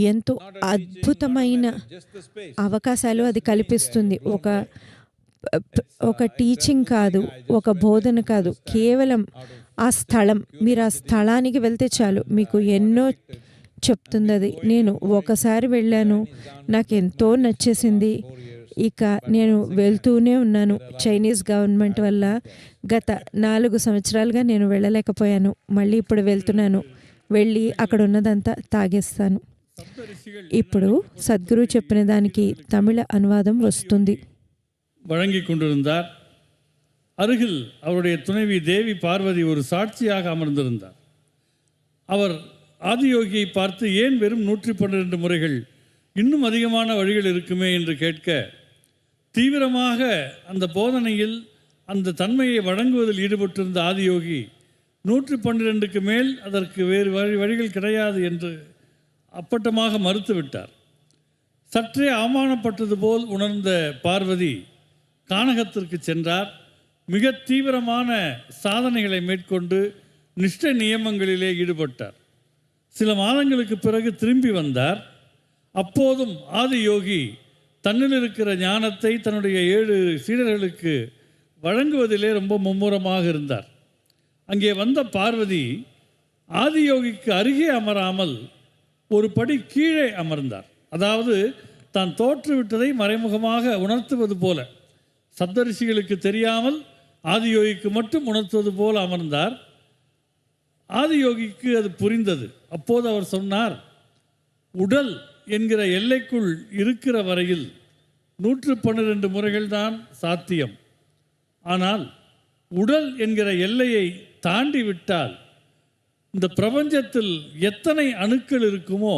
ఎంతో అద్భుతమైన అవకాశాలు అది కల్పిస్తుంది. ఒక టీచింగ్ కాదు, ఒక బోధన కాదు, కేవలం ఆ స్థలం. మీరు ఆ స్థలానికి వెళ్తే చాలు, మీకు ఎన్నో చెప్తుంది అది. నేను ఒకసారి వెళ్ళాను, నాకు ఎంతో నచ్చేసింది. ఇక నేను వెళ్తూనే ఉన్నాను. చైనీస్ గవర్నమెంట్ వల్ల గత 4 సంవత్సరాలుగా నేను వెళ్ళలేకపోయాను. మళ్ళీ ఇప్పుడు వెళ్తున్నాను. వెళ్ళి అక్కడ ఉన్నదంతా తాగేస్తాను. ఇప్పుడు సద్గురు చెప్పిన దానికి తమిళ అనువాదం వస్తుంది. வழங்கிக் கொண்டிருந்தார். அருகில் அவருடைய துணைவி தேவி பார்வதி ஒரு சாட்சியாக அமர்ந்திருந்தார். அவர் ஆதியோகியை பார்த்து, ஏன் வெறும் 112 முறைகள், இன்னும் அதிகமான வழிகள் இருக்குமே என்று கேட்க, தீவிரமாக அந்த போதனையில் அந்த தன்மையை வழங்குவதில் ஈடுபட்டிருந்த ஆதியோகி 112க்கு மேல் அதற்கு வேறு வழிகள் கிடையாது என்று அப்பட்டமாக மறுத்துவிட்டார். சற்றே அவமானப்பட்டது போல் உணர்ந்த பார்வதி கானகத்திற்கு சென்றார். மிக தீவிரமான சாதனைகளை மேற்கொண்டு நிஷ்ட நியமங்களிலே ஈடுபட்டார். சில மாதங்களுக்கு பிறகு திரும்பி வந்தார். அப்போதும் ஆதியோகி தன்னில் இருக்கிற ஞானத்தை தன்னுடைய 7 சீடர்களுக்கு வழங்குவதிலே ரொம்ப மும்முரமாக இருந்தார். அங்கே வந்த பார்வதி ஆதியோகிக்கு அருகே அமராமல் ஒரு படி கீழே அமர்ந்தார். அதாவது தான் தோற்றுவிட்டதை மறைமுகமாக உணர்த்துவது போல, சப்தரிஷிகளுக்கு தெரியாமல் ஆதியோகிக்கு மட்டும் உணர்த்துவது போல அமர்ந்தார். ஆதியோகிக்கு அது புரிந்தது. அப்போது அவர் சொன்னார், உடல் என்கிற எல்லைக்குள் இருக்கிற வரையில் 112 முறைகள் தான் சாத்தியம். ஆனால் உடல் என்கிற எல்லையை தாண்டி விட்டால் இந்த பிரபஞ்சத்தில் எத்தனை அணுக்கள் இருக்குமோ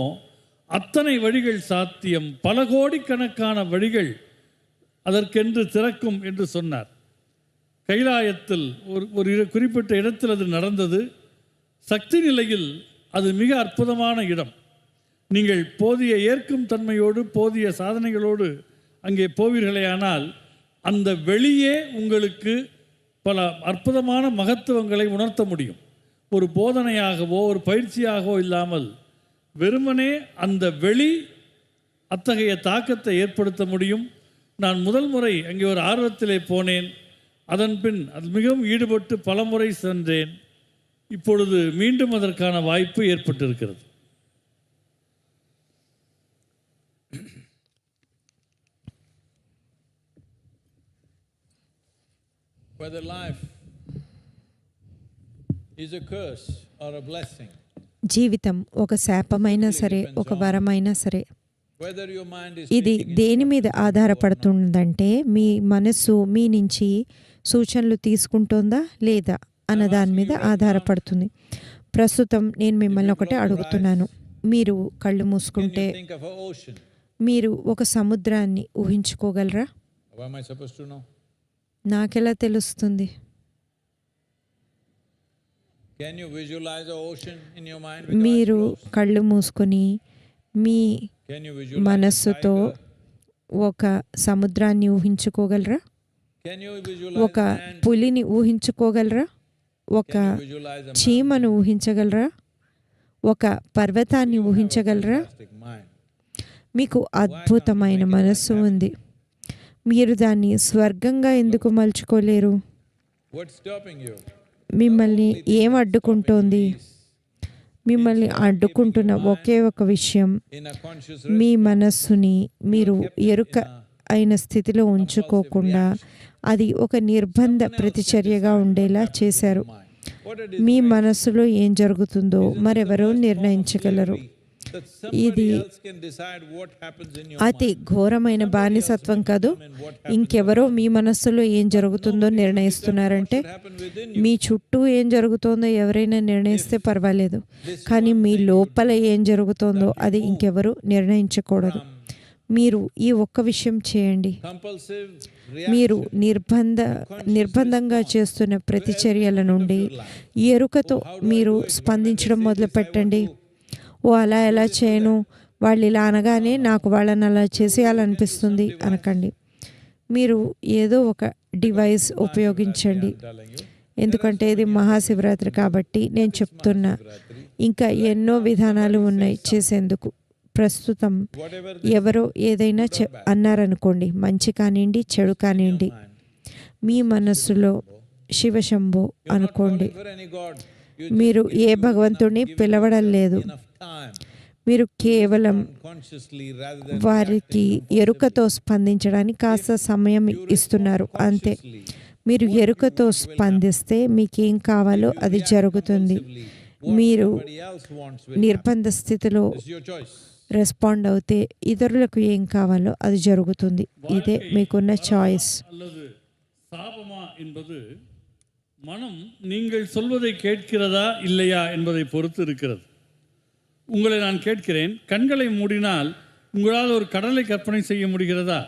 அத்தனை வழிகள் சாத்தியம். பல கோடிக்கணக்கான வழிகள் அதற்கென்று திறக்கும் என்று சொன்னார். கைலாயத்தில் ஒரு குறிப்பிட்ட இடத்தில் அது நடந்தது. சக்தி நிலையில் அது மிக அற்புதமான இடம். நீங்கள் போதிய ஏற்கும் தன்மையோடு போதிய சாதனைகளோடு அங்கே போவீர்களேயானால் அந்த வெளியே உங்களுக்கு பல அற்புதமான மகத்துவங்களை உணர்த்த முடியும். ஒரு போதனையாகவோ ஒரு பயிற்சியாகவோ இல்லாமல் வெறுமனே அந்த வெளி அத்தகைய தாக்கத்தை ஏற்படுத்த முடியும். நான் முதல் முறை அங்கே ஒரு ஆர்வத்திலே போனேன். அதன் பின் அது மிகவும் ஈடுபட்டு பல முறை சென்றேன். இப்பொழுது மீண்டும் அதற்கான வாய்ப்பு ஏற்பட்டிருக்கிறது. Whether life is a curse or a blessing, జీవితం ఒక శాపమైనా సరే, ఒక వరమైనా సరే, whether your mind is ఇది దేని మీద ఆధారపడుతుందంటే మీ మనస్సు మీ నుంచి సూచనలు తీసుకుంటుందా లేదా అన్న దాని మీద ఆధారపడుతుంది. ప్రస్తుతం నేను మిమ్మల్ని ఒకటే అడుగుతున్నాను. మీరు కళ్ళు మూసుకుంటే think of an ocean. మీరు ఒక సముద్రాన్ని ఊహించుకోగలరా? How am I supposed to know? నాకెలా తెలుస్తుంది? Can you visualize an ocean in your mind? మీరు కళ్ళు మూసుకొని మీ Can you visualize మనస్సుతో a tiger? ఒక సముద్రాన్ని ఊహించుకోగలరా? Can you visualize ఒక ant? పులిని ఊహించుకోగలరా? ఒక Can you visualize a చీమను ఊహించగలరా? ఒక పర్వతాన్ని ఊహించగలరా? fantastic mind? మీకు అద్భుతమైన మనస్సు ఉంది. మీరు దాన్ని స్వర్గంగా ఎందుకు మలుచుకోలేరు? What's stopping you? మిమ్మల్ని ఏం అడ్డుకుంటోంది? మిమ్మల్ని అడ్డుకుంటున్న ఒకే ఒక విషయం, In a conscious మీ మనస్సుని మీరు ఎరుక అయిన స్థితిలో ఉంచుకోకుండా అది ఒక నిర్బంధ ప్రతిచర్యగా ఉండేలా చేశారు. what it మీ మనస్సులో ఏం జరుగుతుందో మరెవరూ నిర్ణయించగలరు. that somebody ఇది else can decide what happens in your అతి ఘోరమైన బానిసత్వం కాదు. ఇంకెవరో మీ మనస్సులో ఏం జరుగుతుందో నిర్ణయిస్తున్నారంటే, happen within మీ చుట్టూ ఏం జరుగుతుందో ఎవరైనా నిర్ణయిస్తే పర్వాలేదు, కానీ మీ లోపల ఏం జరుగుతుందో అది ఇంకెవరు నిర్ణయించకూడదు. మీరు ఈ ఒక్క విషయం చేయండి. compulsive మీరు నిర్బంధంగా చేస్తున్న ప్రతిచర్యల నుండి ఎరుకతో మీరు స్పందించడం మొదలుపెట్టండి. ఓ అలా ఎలా చేయను, వాళ్ళు ఇలా అనగానే నాకు వాళ్ళని అలా చేసేయాలనిపిస్తుంది అనకండి. మీరు ఏదో ఒక డివైస్ ఉపయోగించండి. ఎందుకంటే ఇది మహాశివరాత్రి కాబట్టి నేను చెప్తున్నా. ఇంకా ఎన్నో విధానాలు ఉన్నాయి చేసేందుకు. ప్రస్తుతం whatever ఎవరో ఏదైనా అన్నారనుకోండి, మంచి కానివ్వండి చెడు కానివ్వండి, మీ మనస్సులో శివశంభో అనుకోండి. for any god, you మీరు ఏ భగవంతుడిని పిలవడం లేదు, enough time మీరు కేవలం consciously rather than వారికి ఎరుకతో స్పందించడానికి కాస్త సమయం ఇస్తున్నారు అంతే. మీరు ఎరుకతో స్పందిస్తే మీకేం కావాలో అది జరుగుతుంది. మీరు somebody else wants will నిర్బంధ స్థితిలో it's your choice. రెస్పాండ్ అవుతే ఇతరులకు ఏం కావాలో అది జరుగుతుంది. ఇదే మీకున్న చాయిస్. அல்லது சாபமா என்பது மனம் நீங்கள் சொல்வதை கேட்கிறதா இல்லையா என்பதை பொறுத்து இருக்கிறது. உங்களை நான் கேட்கிறேன், கண்களை மூடினால் உங்களால் ஒரு கடலை கற்பனை செய்ய முடிகிறதா?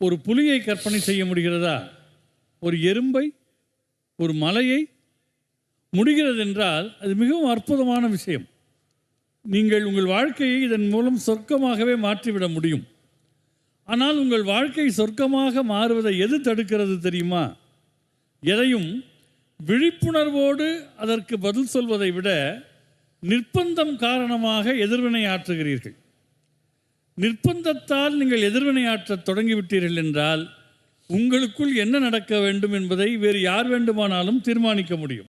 ஒரு புலியை கற்பனை செய்ய முடிகிறதா? ஒரு எறும்பை, ஒரு மலையை? முடிகிறது என்றால் அது மிகவும் அற்புதமான விஷயம். நீங்கள் உங்கள் வாழ்க்கையை இதன் மூலம் சொர்க்கமாகவே மாற்றிவிட முடியும். ஆனால் உங்கள் வாழ்க்கை சொர்க்கமாக மாறுவதை எது தடுக்கிறது தெரியுமா? எதையும் விழிப்புணர்வோடு அதற்கு பதில் சொல்வதை விட நிர்பந்தம் காரணமாக எதிர்வினை ஆற்றுகிறீர்கள். நிர்பந்தத்தால் நீங்கள் எதிர்வினை ஆற்றத் தொடங்கிவிட்டீர்கள் என்றால் உங்களுக்குள் என்ன நடக்க வேண்டும் என்பதை வேறு யார் வேண்டுமானாலும் தீர்மானிக்க முடியும்.